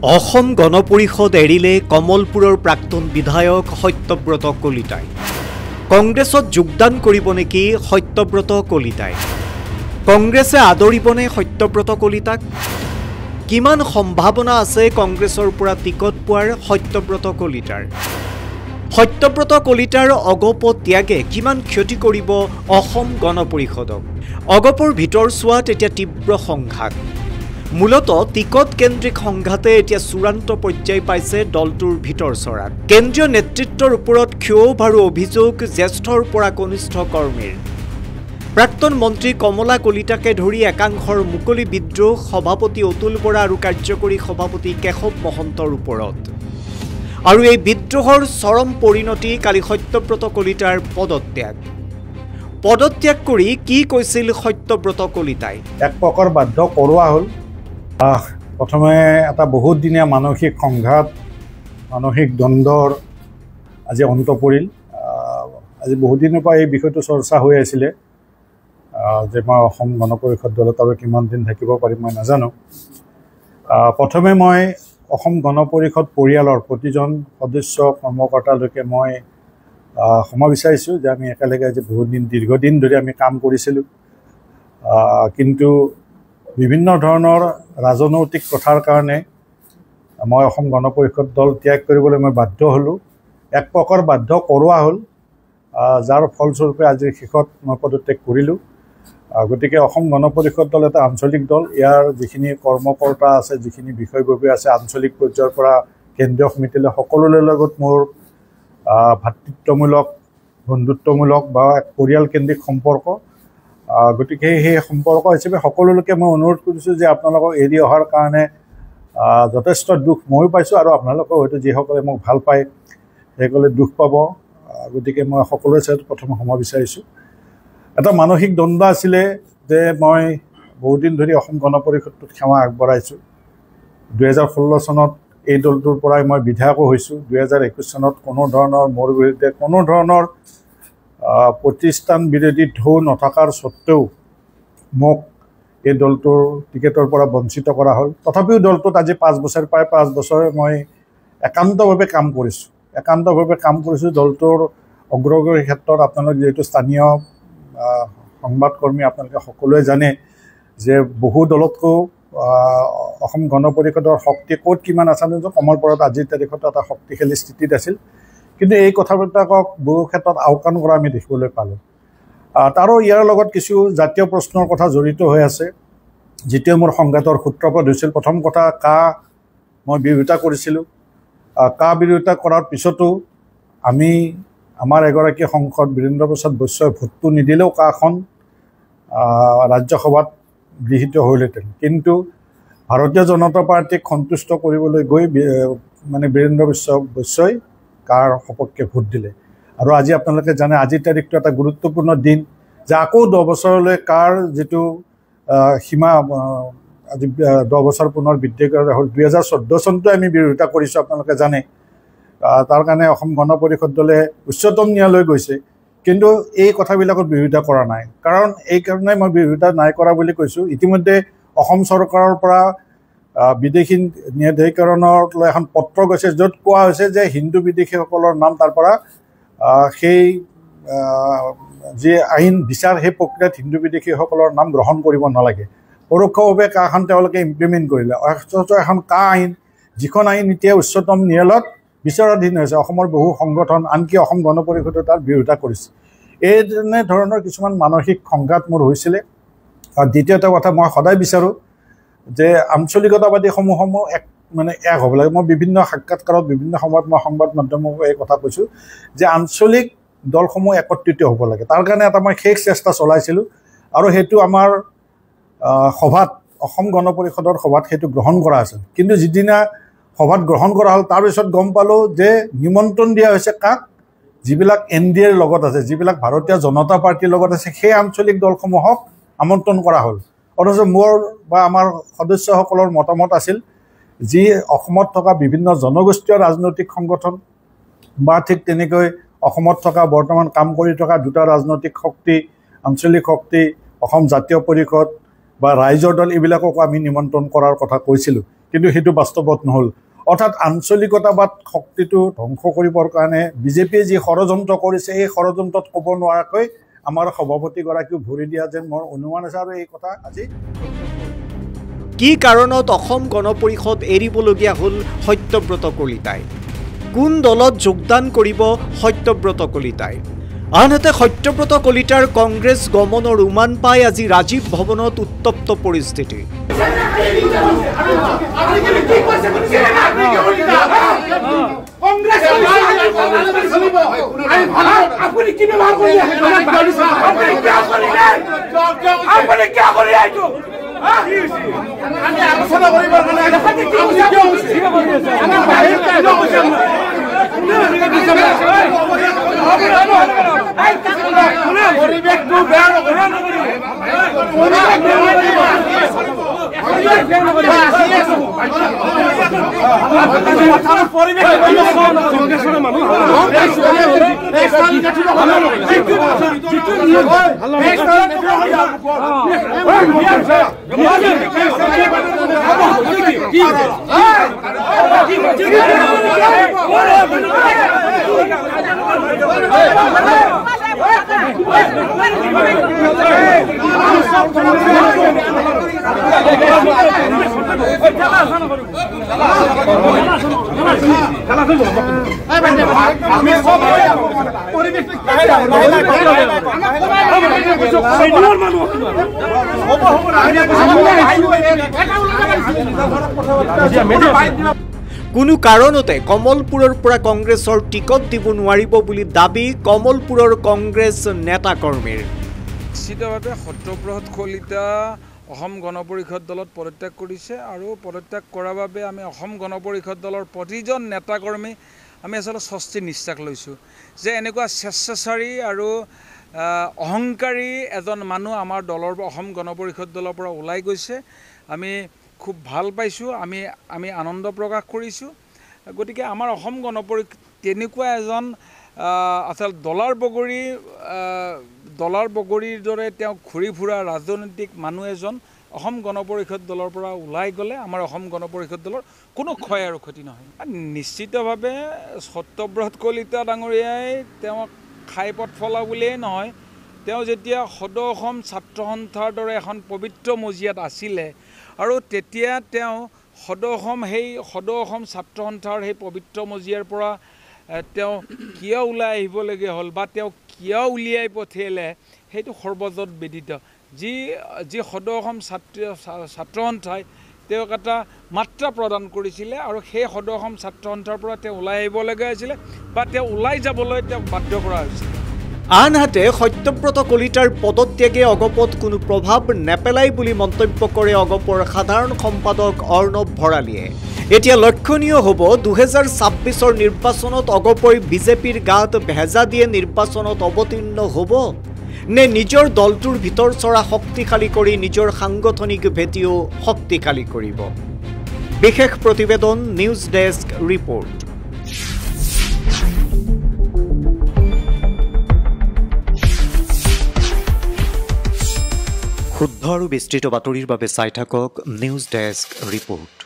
অসম গণ পৰিষদ এৰিলে কমলপুৰৰ প্ৰাক্তন বিধায়ক সত্যব্ৰত কলিতাই। কংগ্ৰেছত যোগদান কৰিব নেকি সত্যব্ৰত কলিতাই? কংগ্ৰেছে আদৰিবনে সত্যব্ৰত কলিতাক? কিমান সম্ভাৱনা আছে কংগ্ৰেছৰ পৰা টিকট পোৱাৰ সত্যব্ৰত কলিতাৰ? সত্যব্ৰত কলিতাৰ অগপ ত্যাগে কিমান ক্ষতি কৰিব অসম গণ পৰিষদক? অগপৰ ভিতৰ চোৱাত এতিয়া তীব্ৰ সংঘাত। মূলত টিকট কেন্দ্ৰিক সংঘাতে এতিয়া চূড়ান্ত পৰ্যায় পাইছে দলটোৰ ভিতৰ চৰাত। কেন্দ্ৰীয় নেতৃত্বৰ ওপৰত ক্ষোভ আৰু অভিযোগ জ্যেষ্ঠৰ পৰা কনিষ্ঠ কৰ্মীৰ। প্ৰাক্তন মন্ত্ৰী কমলা কলিতাকে ধৰি একাংশৰ মুকলি বিদ্ৰোহ সভাপতি অতুল বৰা আৰু কাৰ্যকৰী সভাপতি কেশৱ মহন্তৰ ওপৰত। আৰু এই বিদ্ৰোহৰ চৰম পৰিণতি কালি সত্যব্ৰত কলিতাৰ পদত্যাগ কৰি কি কৈছিল সত্যব্ৰত কলিতাই? এক প্ৰকাৰ বাধ্য কৰোৱা হ'ল। প্ৰথমে এটা বহুত দিনীয়া মানসিক সংঘাত, মানসিক দ্বন্দ্বৰ আজি অন্ত পৰিল। আজি বহুত দিনৰ পৰা এই বিষয়টো চৰ্চা হৈ আছিলে যে মই অসম গণ পৰিষদ দলত আৰু কিমান দিন থাকিব পাৰিম মই নাজানো। প্ৰথমে মই অসম গণ পৰিষদ পৰিয়ালৰ প্ৰতিজন সদস্য কৰ্মকৰ্তালৈকে মই ক্ষমা বিচাৰিছোঁ যে আমি একেলগে আজি বহুত দিন দীৰ্ঘদিন ধৰি আমি কাম কৰিছিলোঁ, কিন্তু বিভিন্ন ধৰণৰ ৰাজনৈতিক কথাৰ কাৰণে মই অসম গণ পৰিষদ দল ত্যাগ কৰিবলৈ মই বাধ্য হ'লোঁ। এক প্ৰকাৰ বাধ্য কৰোৱা হ'ল, যাৰ ফলস্বৰূপে আজিৰ শেষত মই পদত্যাগ কৰিলোঁ। গতিকে অসম গণ পৰিষদ দল এটা আঞ্চলিক দল। ইয়াৰ যিখিনি কৰ্মকৰ্তা আছে, যিখিনি বিষয়ববী আছে, আঞ্চলিক পৰ্যায়ৰ পৰা কেন্দ্ৰীয় সমিতিলৈ সকলোৰে লগত মোৰ ভাতৃত্বমূলক, বন্ধুত্বমূলক বা এক পৰিয়ালকেন্দ্ৰিক সম্পৰ্ক। গতিকে সেই সম্পৰ্ক হিচাপে সকলোলৈকে মই অনুৰোধ কৰিছোঁ যে আপোনালোকক এৰি অহাৰ কাৰণে যথেষ্ট দুখ ময়ো পাইছোঁ, আৰু আপোনালোকেও হয়তো যিসকলে মোক ভাল পায় সেইসকলে দুখ পাব। গতিকে মই সকলোৰে ওচৰত প্ৰথমে ক্ষমা বিচাৰিছোঁ। এটা মানসিক দ্বন্দ্ব আছিলে যে মই বহুদিন ধৰি অসম গণ পৰিষদটোত সেৱা আগবঢ়াইছোঁ। 2016 চনত এই দলটোৰ পৰাই মই বিধায়কো হৈছোঁ। 2021 চনত কোনো ধৰণৰ মোৰ বিৰুদ্ধে কোনো ধৰণৰ প্ৰতিষ্ঠান বিৰোধী ঢৌ নথকাৰ স্বত্তেও মোক এই দলটোৰ টিকেটৰ পৰা বঞ্চিত কৰা হ'ল। তথাপিও দলটোত আজি 5 বছৰ, প্ৰায় 5 বছৰে মই একান্তভাৱে কাম কৰিছোঁ। দলটোৰ অগ্ৰগতিৰ ক্ষেত্ৰত আপোনালোক যিহেতু স্থানীয় সংবাদকৰ্মী, আপোনালোকে সকলোৱে জানে যে বহু দলতকৈও অসম গণ পৰিষদৰ শক্তি ক'ত কিমান আছে কমলপুৰত আজিৰ তাৰিখত এটা শক্তিশালী স্থিতিত আছিল, কিন্তু এই কথাবিলাকক বহু ক্ষেত্ৰত আওকাণ কৰা আমি দেখিবলৈ পালোঁ। তাৰো ইয়াৰ লগত কিছু জাতীয় প্ৰশ্নৰ কথা জড়িত হৈ আছে, যিটোৱে মোৰ সংঘাতৰ সূত্ৰপাত হৈছিল। প্ৰথম কথা, মই বিৰোধিতা কৰিছিলোঁ। বিৰোধিতা কৰাৰ পিছতো আমাৰ এগৰাকী সাংসদ বীৰেন্দ্ৰ প্ৰসাদ বৈশ্যই ভোটটো নিদিলেও খন ৰাজ্যসভাত গৃহীত হ'লহেঁতেন, কিন্তু ভাৰতীয় জনতা পাৰ্টীক সন্তুষ্ট কৰিবলৈ গৈ বীৰেন্দ্ৰ বৈশ্যই সপক্ষে ভোট দিলে। আৰু আজি আপোনালোকে জানে আজিৰ তাৰিখটো এটা গুৰুত্বপূৰ্ণ দিন, যে আকৌ 10 বছৰলৈ যিটো সীমা আজি 10 বছৰ পুনৰ বৃদ্ধি কৰা হ'ল। 2014 চনটো আমি বিৰোধিতা কৰিছোঁ, আপোনালোকে জানে। তাৰ কাৰণে অসম গণ পৰিষদ দলে উচ্চতম ন্যায়ালয় গৈছে, কিন্তু এই কথাবিলাকত বিৰোধিতা কৰা নাই। কাৰণ এইকাৰণে মই বিৰোধিতা নাই কৰা বুলি কৈছোঁ, ইতিমধ্যে অসম চৰকাৰৰ পৰা বিদেশী ন্যায়াধিকৰণক লৈ এখন পত্ৰ গৈছে, য'ত কোৱা হৈছে যে হিন্দু বিদেশীসকলৰ নাম তাৰ পৰা সেই যি আইন বিচাৰ সেই প্ৰক্ৰিয়াত হিন্দু বিদেশীসকলৰ নাম গ্ৰহণ কৰিব নালাগে। পৰোক্ষভাৱে এখন তেওঁলোকে ইমপ্লিমেণ্ট কৰিলে। অথচ এখন আইন, যিখন আইন এতিয়া উচ্চতম ন্যায়ালয়ত বিচাৰাধীন হৈছে। অসমৰ বহু সংগঠন, আনকি অসম গণ পৰিষদে তাৰ বিৰোধিতা কৰিছে। এনে ধৰণৰ কিছুমান মানসিক সংঘাত মোৰ হৈছিলে। আৰু দ্বিতীয়টা কথা, মই সদায় বিচাৰোঁ যে আঞ্চলিকতাবাদীসমূহ এক হ'ব লাগে। মই বিভিন্ন সাক্ষাৎকাৰত বিভিন্ন সময়ত মই সংবাদ মাধ্যমক এই কথা কৈছোঁ যে আঞ্চলিক দলসমূহ একত্ৰিত হ'ব লাগে। তাৰ কাৰণে এটা মই শেষ চেষ্টা চলাইছিলোঁ, আৰু সেইটো আমাৰ সভাত, অসম গণ পৰিষদৰ সভাত সেইটো গ্ৰহণ কৰা আছিল। কিন্তু যিদিনা সভাত গ্ৰহণ কৰা হ'ল, তাৰপিছত গম পালোঁ যে নিমন্ত্ৰণ দিয়া হৈছে যিবিলাক NDAৰ লগত আছে, যিবিলাক ভাৰতীয় জনতা পাৰ্টীৰ লগত আছে, সেই আঞ্চলিক দলসমূহক আমন্ত্ৰণ কৰা হ'ল। অথচ মোৰ বা আমাৰ সদস্যসকলৰ মতামত আছিল যি অসমত থকা বিভিন্ন জনগোষ্ঠীয় ৰাজনৈতিক সংগঠন বা ঠিক তেনেকৈ অসমত থকা বৰ্তমান কাম কৰি থকা দুটা ৰাজনৈতিক শক্তি, আঞ্চলিক শক্তি, অসম জাতীয় পৰিষদ বা ৰাইজৰ দল, এইবিলাকক আমি নিমন্ত্ৰণ কৰাৰ কথা কৈছিলোঁ। কিন্তু সেইটো বাস্তৱত নহ'ল অৰ্থাৎ আঞ্চলিকতাবাদ শক্তিটো ধ্বংস কৰিবৰ কাৰণে বিজেপিয়ে যি ষড়যন্ত্ৰ কৰিছে এই ষড়যন্ত্ৰত ক'ব নোৱাৰাকৈ আমাৰ সভাপতিগৰাকীও ভৰি দিয়া যেন মোৰ অনুমান আছে আৰু এই কথা আজি কি কাৰণত অসম গণ পৰিষদ এৰিবলগীয়া হ'ল সত্যব্ৰত কলিতাই কোন দলত যোগদান কৰিব সত্যব্ৰত কলিতাই আনহাতে সত্যব্ৰত কলিতাৰ কংগ্ৰেছ গমনৰ উমান পাই আজি ৰাজীৱ ভৱনত উত্তপ্ত পৰিস্থিতি কোনো কাৰণতে কমলপুৰৰ পৰা কংগ্ৰেছৰ টিকট দিব নোৱাৰিব বুলি দাবী কমলপুৰৰ কংগ্ৰেছ নেতা কৰ্মীৰ নিশ্চিতভাৱে সত্যব্ৰত কলিতা অসম গণ পৰিষদ দলত পদত্যাগ কৰিছে আৰু পদত্যাগ কৰাৰ বাবে আমি অসম গণ পৰিষদ দলৰ প্ৰতিজন নেতা কৰ্মী আমি আচলতে স্বস্তি নিশ্বাস লৈছোঁ যে এনেকুৱা স্বেচ্ছাচাৰী আৰু অহংকাৰী এজন মানুহ আমাৰ দলৰ অসম গণ পৰিষদ দলৰ পৰা ওলাই গৈছে আমি খুব ভাল পাইছোঁ আমি আনন্দ প্ৰকাশ কৰিছোঁ গতিকে আমাৰ অসম গণ পৰিষদ তেনেকুৱা এজন আচলতে দলাৰ বগৰীৰ দৰে তেওঁ ঘূৰি ফুৰা ৰাজনৈতিক মানুহ এজন অসম গণ পৰিষদ দলৰ পৰা ওলাই গ'লে আমাৰ অসম গণ পৰিষদ দলৰ কোনো ক্ষয় আৰু ক্ষতি নহয় নিশ্চিতভাৱে সত্যব্ৰত কলিতা ডাঙৰীয়াই তেওঁক খাই পথ ফলা বুলিয়েই নহয় তেওঁ যেতিয়া সদৌ অসম ছাত্ৰ সন্থাৰ দৰে এখন পবিত্ৰ মজিয়াত আছিলে আৰু তেতিয়া তেওঁ সদৌ অসম ছাত্ৰ সন্থাৰ সেই পবিত্ৰ মজিয়াৰ পৰা তেওঁ কিয় ওলাই আহিবলগীয়া হ'ল বা তেওঁ কিয় উলিয়াই পঠিয়ালে সেইটো সৰ্বজত বিদিত যি সদৌ অসম ছাত্ৰ সন্থাই তেওঁক এটা মাত্ৰা প্ৰদান কৰিছিলে আৰু সেই সদৌ অসম ছাত্ৰ সন্থাৰ পৰা তেওঁ ওলাই আহিবলগীয়া হৈছিলে বা তেওঁ ওলাই যাবলৈ তেওঁক বাধ্য কৰা হৈছিল আনহাতে সত্যব্ৰত কলিতাৰ পদত্যাগে অগপত কোনো প্ৰভাৱ নেপেলাই বুলি মন্তব্য কৰে অগপৰ সাধাৰণ সম্পাদক অৰ্ণৱ ভৰালীয়ে এতিয়া লক্ষণীয় হ'ব 2026 নিৰ্বাচনত অগপই বিজেপিৰ গাত ভেজা দিয়ে নিৰ্বাচনত অৱতীৰ্ণ হ'ব নে নিজৰ দলটোৰ ভিতৰ চৰা শক্তিশালী কৰি নিজৰ সাংগঠনিক ভেটিও শক্তিশালী কৰিব বিশেষ প্ৰতিবেদন নিউজ ডেস্ক ৰিপৰ্ট শুদ্ধ আৰু বিস্তৃত বাতৰিৰ বাবে চাই থাকক নিউজ ডেস্ক ৰিপৰ্ট।